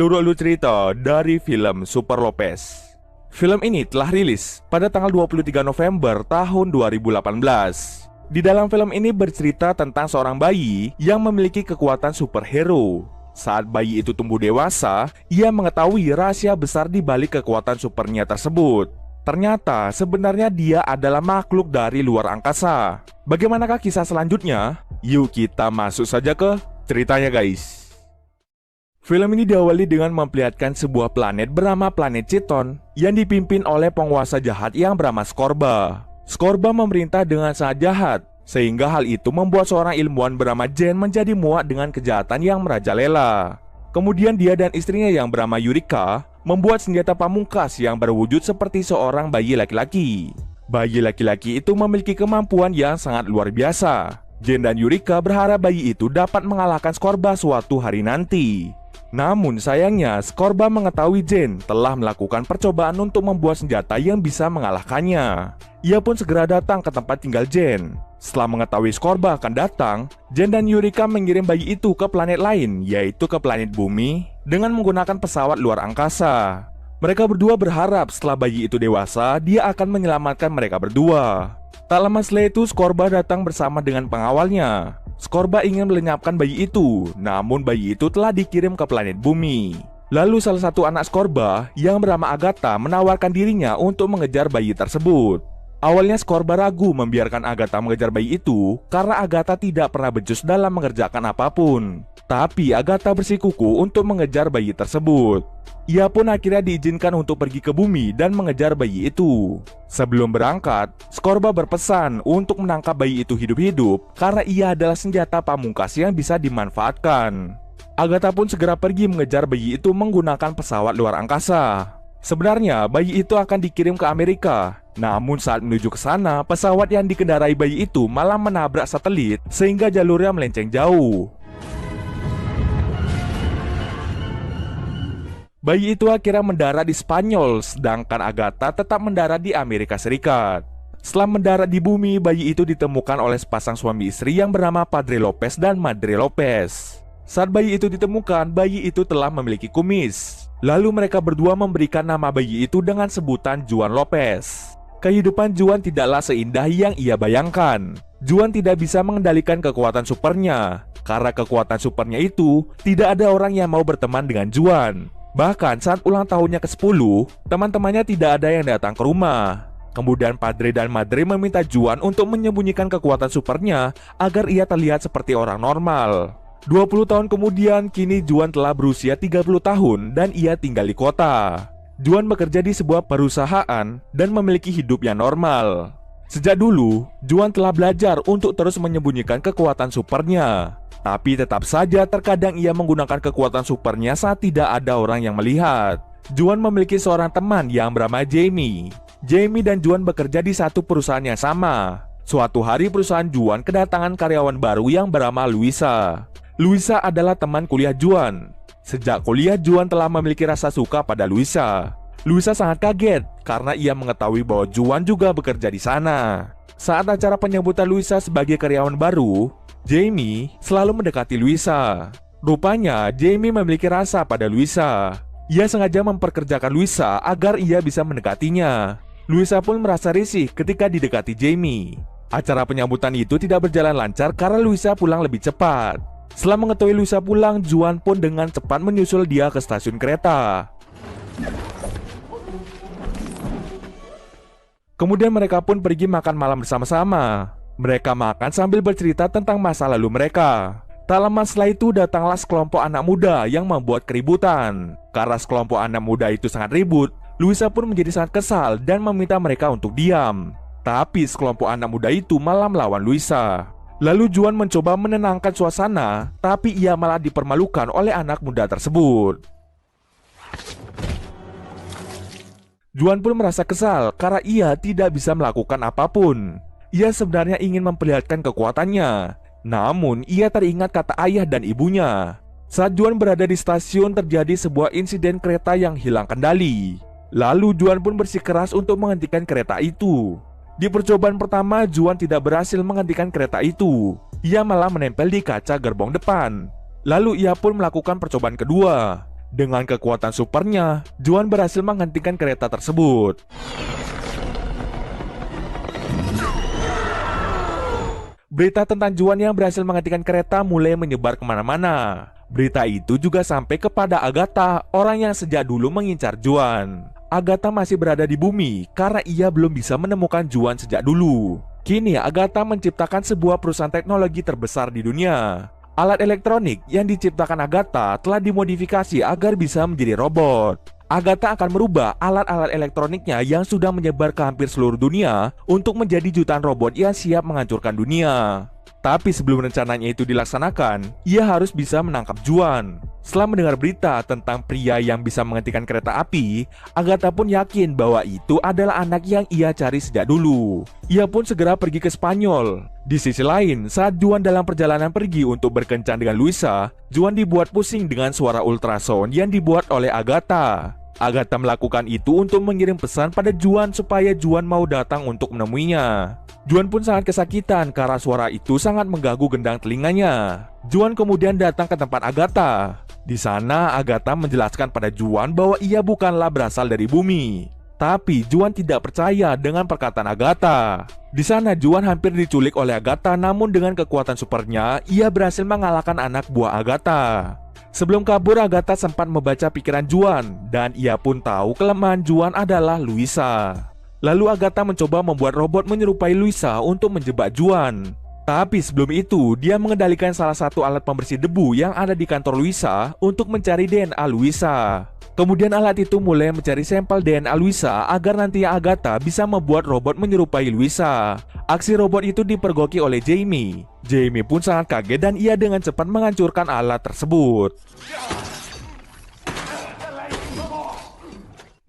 turut lu cerita dari film Super Lopez. Film ini telah rilis pada tanggal 23 November tahun 2018. Di dalam film ini bercerita tentang seorang bayi yang memiliki kekuatan superhero. Saat bayi itu tumbuh dewasa, ia mengetahui rahasia besar di balik kekuatan supernya tersebut. Ternyata sebenarnya dia adalah makhluk dari luar angkasa. Bagaimanakah kisah selanjutnya? Yuk kita masuk saja ke ceritanya guys. Film ini diawali dengan memperlihatkan sebuah planet bernama planet Citon yang dipimpin oleh penguasa jahat yang bernama Skorba. Skorba memerintah dengan sangat jahat, sehingga hal itu membuat seorang ilmuwan bernama Jen menjadi muak dengan kejahatan yang merajalela. Kemudian dia dan istrinya yang bernama Yurika membuat senjata pamungkas yang berwujud seperti seorang bayi laki-laki. Bayi laki-laki itu memiliki kemampuan yang sangat luar biasa. Jen dan Yurika berharap bayi itu dapat mengalahkan Skorba suatu hari nanti. Namun sayangnya Skorba mengetahui Jen telah melakukan percobaan untuk membuat senjata yang bisa mengalahkannya. Ia pun segera datang ke tempat tinggal Jen. Setelah mengetahui Skorba akan datang, Jen dan Yurika mengirim bayi itu ke planet lain, yaitu ke planet Bumi, dengan menggunakan pesawat luar angkasa. Mereka berdua berharap setelah bayi itu dewasa, dia akan menyelamatkan mereka berdua. Tak lama setelah itu, Skorba datang bersama dengan pengawalnya. Skorba ingin melenyapkan bayi itu, namun bayi itu telah dikirim ke planet Bumi. Lalu salah satu anak Skorba yang bernama Agatha menawarkan dirinya untuk mengejar bayi tersebut. Awalnya Skorba ragu membiarkan Agatha mengejar bayi itu karena Agatha tidak pernah becus dalam mengerjakan apapun. Tapi Agatha bersikukuh untuk mengejar bayi tersebut. Ia pun akhirnya diizinkan untuk pergi ke bumi dan mengejar bayi itu. Sebelum berangkat, Skorba berpesan untuk menangkap bayi itu hidup-hidup karena ia adalah senjata pamungkas yang bisa dimanfaatkan. Agatha pun segera pergi mengejar bayi itu menggunakan pesawat luar angkasa. Sebenarnya bayi itu akan dikirim ke Amerika. Namun saat menuju ke sana, pesawat yang dikendarai bayi itu malah menabrak satelit sehingga jalurnya melenceng jauh. Bayi itu akhirnya mendarat di Spanyol, sedangkan Agatha tetap mendarat di Amerika Serikat. Setelah mendarat di bumi, bayi itu ditemukan oleh sepasang suami istri yang bernama Padre Lopez dan Madre Lopez. Saat bayi itu ditemukan, bayi itu telah memiliki kumis. Lalu mereka berdua memberikan nama bayi itu dengan sebutan Juan Lopez. Kehidupan Juan tidaklah seindah yang ia bayangkan. Juan tidak bisa mengendalikan kekuatan supernya. Karena kekuatan supernya itu, tidak ada orang yang mau berteman dengan Juan. Bahkan saat ulang tahunnya ke-10, teman-temannya tidak ada yang datang ke rumah. Kemudian Padre dan Madre meminta Juan untuk menyembunyikan kekuatan supernya agar ia terlihat seperti orang normal. 20 tahun kemudian, kini Juan telah berusia 30 tahun dan ia tinggal di kota. Juan bekerja di sebuah perusahaan dan memiliki hidup yang normal. Sejak dulu, Juan telah belajar untuk terus menyembunyikan kekuatan supernya. Tapi tetap saja terkadang ia menggunakan kekuatan supernya saat tidak ada orang yang melihat. Juan memiliki seorang teman yang bernama Jamie. Jamie dan Juan bekerja di satu perusahaan yang sama. Suatu hari perusahaan Juan kedatangan karyawan baru yang bernama Luisa. Luisa adalah teman kuliah Juan. Sejak kuliah Juan telah memiliki rasa suka pada Luisa. Luisa sangat kaget karena ia mengetahui bahwa Juan juga bekerja di sana. Saat acara penyambutan Luisa sebagai karyawan baru, Jamie selalu mendekati Luisa. Rupanya Jamie memiliki rasa pada Luisa. Ia sengaja memperkerjakan Luisa agar ia bisa mendekatinya. Luisa pun merasa risih ketika didekati Jamie. Acara penyambutan itu tidak berjalan lancar karena Luisa pulang lebih cepat. Setelah mengetahui Luisa pulang, Juan pun dengan cepat menyusul dia ke stasiun kereta. Kemudian mereka pun pergi makan malam bersama-sama. Mereka makan sambil bercerita tentang masa lalu mereka. Tak lama setelah itu datanglah sekelompok anak muda yang membuat keributan. Karena sekelompok anak muda itu sangat ribut, Luisa pun menjadi sangat kesal dan meminta mereka untuk diam. Tapi sekelompok anak muda itu malah melawan Luisa. Lalu Juan mencoba menenangkan suasana, tapi ia malah dipermalukan oleh anak muda tersebut. Juan pun merasa kesal karena ia tidak bisa melakukan apapun. Ia sebenarnya ingin memperlihatkan kekuatannya, namun ia teringat kata ayah dan ibunya. Saat Juan berada di stasiun, terjadi sebuah insiden kereta yang hilang kendali. Lalu Juan pun bersikeras untuk menghentikan kereta itu. Di percobaan pertama, Juan tidak berhasil menghentikan kereta itu. Ia malah menempel di kaca gerbong depan. Lalu ia pun melakukan percobaan kedua. Dengan kekuatan supernya, Juan berhasil menghentikan kereta tersebut. Berita tentang Juan yang berhasil menghentikan kereta mulai menyebar kemana-mana. Berita itu juga sampai kepada Agatha, orang yang sejak dulu mengincar Juan. Agatha masih berada di bumi karena ia belum bisa menemukan Juan sejak dulu. Kini Agatha menciptakan sebuah perusahaan teknologi terbesar di dunia. Alat elektronik yang diciptakan Agatha telah dimodifikasi agar bisa menjadi robot. Agatha akan merubah alat-alat elektroniknya yang sudah menyebar ke hampir seluruh dunia untuk menjadi jutaan robot yang siap menghancurkan dunia. Tapi sebelum rencananya itu dilaksanakan, ia harus bisa menangkap Juan. Setelah mendengar berita tentang pria yang bisa menghentikan kereta api, Agatha pun yakin bahwa itu adalah anak yang ia cari sejak dulu. Ia pun segera pergi ke Spanyol. Di sisi lain, saat Juan dalam perjalanan pergi untuk berkencan dengan Luisa, Juan dibuat pusing dengan suara ultrasound yang dibuat oleh Agatha. Agatha melakukan itu untuk mengirim pesan pada Juan supaya Juan mau datang untuk menemuinya. Juan pun sangat kesakitan karena suara itu sangat mengganggu gendang telinganya. Juan kemudian datang ke tempat Agatha. Di sana Agatha menjelaskan pada Juan bahwa ia bukanlah berasal dari bumi. Tapi Juan tidak percaya dengan perkataan Agatha. Di sana Juan hampir diculik oleh Agatha, namun dengan kekuatan supernya ia berhasil mengalahkan anak buah Agatha. Sebelum kabur, Agatha sempat membaca pikiran Juan dan ia pun tahu kelemahan Juan adalah Luisa. Lalu Agatha mencoba membuat robot menyerupai Luisa untuk menjebak Juan. Tapi sebelum itu, dia mengendalikan salah satu alat pembersih debu yang ada di kantor Luisa untuk mencari DNA Luisa. Kemudian alat itu mulai mencari sampel DNA Luisa agar nanti Agatha bisa membuat robot menyerupai Luisa. Aksi robot itu dipergoki oleh Jamie. Jamie pun sangat kaget dan ia dengan cepat menghancurkan alat tersebut.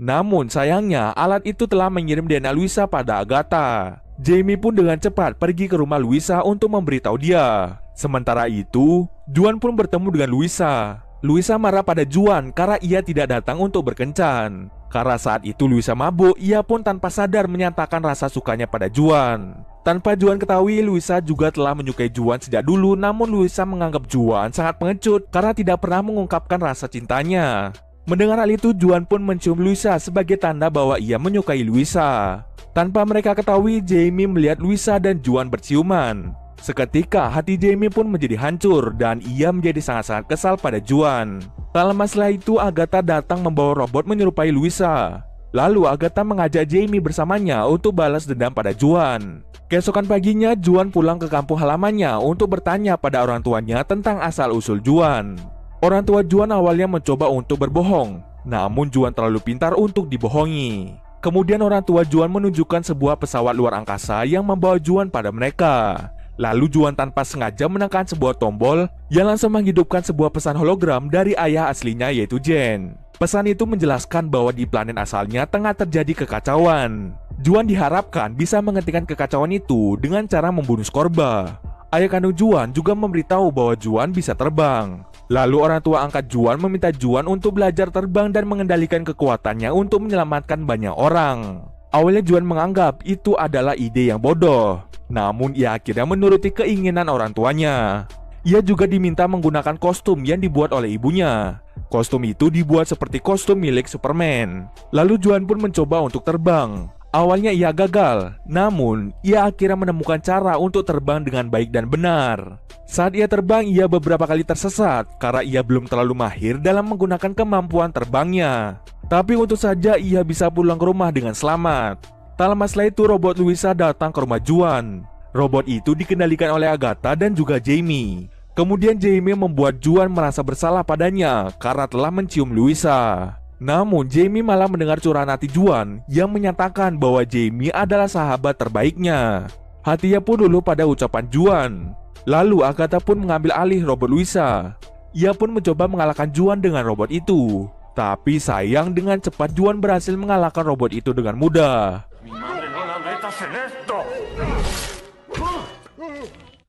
Namun sayangnya alat itu telah mengirim DNA Luisa pada Agatha. Jamie pun dengan cepat pergi ke rumah Luisa untuk memberitahu dia. Sementara itu, Juan pun bertemu dengan Luisa. Luisa marah pada Juan karena ia tidak datang untuk berkencan. Karena saat itu Luisa mabuk, ia pun tanpa sadar menyatakan rasa sukanya pada Juan. Tanpa Juan ketahui, Luisa juga telah menyukai Juan sejak dulu, namun Luisa menganggap Juan sangat pengecut karena tidak pernah mengungkapkan rasa cintanya. Mendengar hal itu, Juan pun mencium Luisa sebagai tanda bahwa ia menyukai Luisa. Tanpa mereka ketahui, Jamie melihat Luisa dan Juan berciuman. Seketika hati Jamie pun menjadi hancur dan ia menjadi sangat-sangat kesal pada Juan. Tak lama setelah itu, Agatha datang membawa robot menyerupai Luisa. Lalu Agatha mengajak Jamie bersamanya untuk balas dendam pada Juan. Keesokan paginya, Juan pulang ke kampung halamannya untuk bertanya pada orang tuanya tentang asal-usul Juan. Orang tua Juan awalnya mencoba untuk berbohong, namun Juan terlalu pintar untuk dibohongi. Kemudian orang tua Juan menunjukkan sebuah pesawat luar angkasa yang membawa Juan pada mereka. Lalu Juan tanpa sengaja menekan sebuah tombol yang langsung menghidupkan sebuah pesan hologram dari ayah aslinya, yaitu Jen. Pesan itu menjelaskan bahwa di planet asalnya tengah terjadi kekacauan. Juan diharapkan bisa menghentikan kekacauan itu dengan cara membunuh Scorba. Ayah kandung Juan juga memberitahu bahwa Juan bisa terbang. Lalu orang tua angkat Juan meminta Juan untuk belajar terbang dan mengendalikan kekuatannya untuk menyelamatkan banyak orang. Awalnya Juan menganggap itu adalah ide yang bodoh, namun ia akhirnya menuruti keinginan orang tuanya. Ia juga diminta menggunakan kostum yang dibuat oleh ibunya. Kostum itu dibuat seperti kostum milik Superman. Lalu Juan pun mencoba untuk terbang. Awalnya ia gagal, namun ia akhirnya menemukan cara untuk terbang dengan baik dan benar. Saat ia terbang, ia beberapa kali tersesat karena ia belum terlalu mahir dalam menggunakan kemampuan terbangnya. Tapi untung saja ia bisa pulang ke rumah dengan selamat. Tak lama setelah itu, robot Luisa datang ke rumah Juan. Robot itu dikendalikan oleh Agatha dan juga Jamie. Kemudian Jamie membuat Juan merasa bersalah padanya karena telah mencium Luisa. Namun Jamie malah mendengar curahan hati Juan yang menyatakan bahwa Jamie adalah sahabat terbaiknya. Hatinya pun dulu pada ucapan Juan. Lalu Agatha pun mengambil alih robot Luisa. Ia pun mencoba mengalahkan Juan dengan robot itu. Tapi sayang, dengan cepat Juan berhasil mengalahkan robot itu dengan mudah.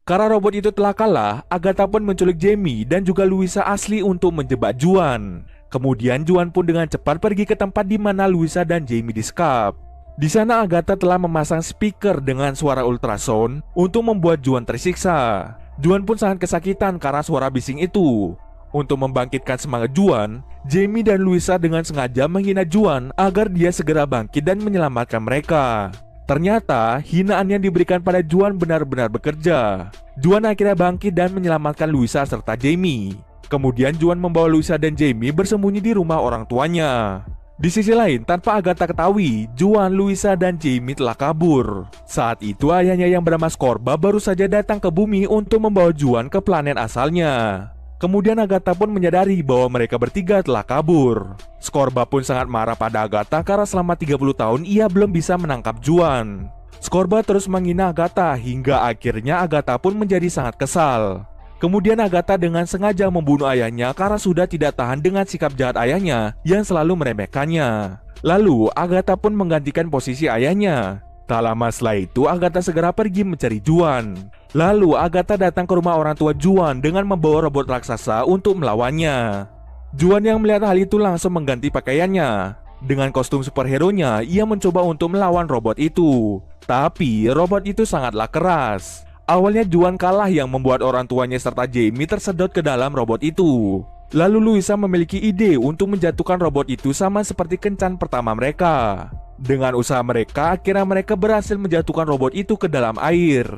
Karena robot itu telah kalah, Agatha pun menculik Jamie dan juga Luisa asli untuk menjebak Juan. Kemudian Juan pun dengan cepat pergi ke tempat di mana Luisa dan Jamie disekap. Di sana Agatha telah memasang speaker dengan suara ultrasound untuk membuat Juan tersiksa. Juan pun sangat kesakitan karena suara bising itu. Untuk membangkitkan semangat Juan, Jamie dan Luisa dengan sengaja menghina Juan agar dia segera bangkit dan menyelamatkan mereka. Ternyata, hinaan yang diberikan pada Juan benar-benar bekerja. Juan akhirnya bangkit dan menyelamatkan Luisa serta Jamie. Kemudian Juan membawa Luisa dan Jamie bersembunyi di rumah orang tuanya. Di sisi lain, tanpa Agatha ketahui, Juan, Luisa, dan Jamie telah kabur. Saat itu ayahnya yang bernama Scorba baru saja datang ke bumi untuk membawa Juan ke planet asalnya. Kemudian Agatha pun menyadari bahwa mereka bertiga telah kabur. Scorba pun sangat marah pada Agatha karena selama 30 tahun ia belum bisa menangkap Juan. Scorba terus menghina Agatha hingga akhirnya Agatha pun menjadi sangat kesal. Kemudian Agatha dengan sengaja membunuh ayahnya karena sudah tidak tahan dengan sikap jahat ayahnya yang selalu meremehkannya. Lalu Agatha pun menggantikan posisi ayahnya. Tak lama setelah itu Agatha segera pergi mencari Juan. Lalu Agatha datang ke rumah orang tua Juan dengan membawa robot raksasa untuk melawannya. Juan yang melihat hal itu langsung mengganti pakaiannya. Dengan kostum superhero-nya, ia mencoba untuk melawan robot itu. Tapi robot itu sangatlah keras. Awalnya Juan kalah yang membuat orang tuanya serta Jamie tersedot ke dalam robot itu. Lalu Luisa memiliki ide untuk menjatuhkan robot itu sama seperti kencan pertama mereka. Dengan usaha mereka, akhirnya mereka berhasil menjatuhkan robot itu ke dalam air.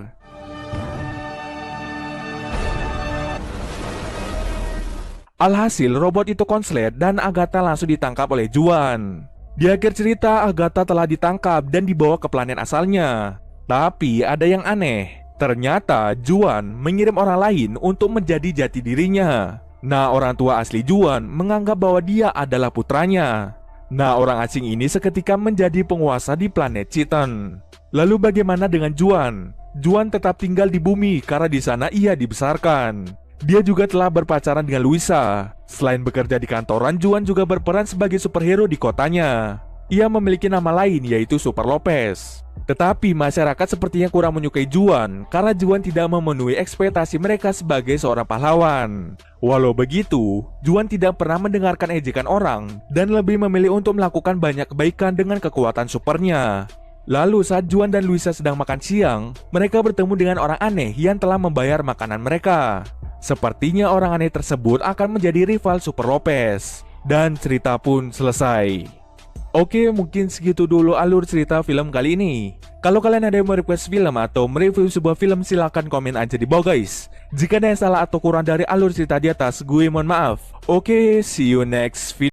Alhasil robot itu konslet dan Agatha langsung ditangkap oleh Juan. Di akhir cerita Agatha telah ditangkap dan dibawa ke planet asalnya. Tapi ada yang aneh. Ternyata Juan mengirim orang lain untuk menjadi jati dirinya. Nah, orang tua asli Juan menganggap bahwa dia adalah putranya. Nah, orang asing ini seketika menjadi penguasa di planet Citon. Lalu bagaimana dengan Juan? Juan tetap tinggal di bumi karena di sana ia dibesarkan. Dia juga telah berpacaran dengan Luisa. Selain bekerja di kantoran, Juan juga berperan sebagai superhero di kotanya. Ia memiliki nama lain yaitu Super Lopez. Tetapi masyarakat sepertinya kurang menyukai Juan karena Juan tidak memenuhi ekspektasi mereka sebagai seorang pahlawan. Walau begitu, Juan tidak pernah mendengarkan ejekan orang dan lebih memilih untuk melakukan banyak kebaikan dengan kekuatan supernya. Lalu saat Juan dan Luisa sedang makan siang, mereka bertemu dengan orang aneh yang telah membayar makanan mereka. Sepertinya orang aneh tersebut akan menjadi rival Super Lopez. Dan cerita pun selesai. Oke, mungkin segitu dulu alur cerita film kali ini. Kalau kalian ada yang mau request film atau mereview sebuah film, silahkan komen aja di bawah guys. Jika ada yang salah atau kurang dari alur cerita di atas, gue mohon maaf. Oke, see you next video.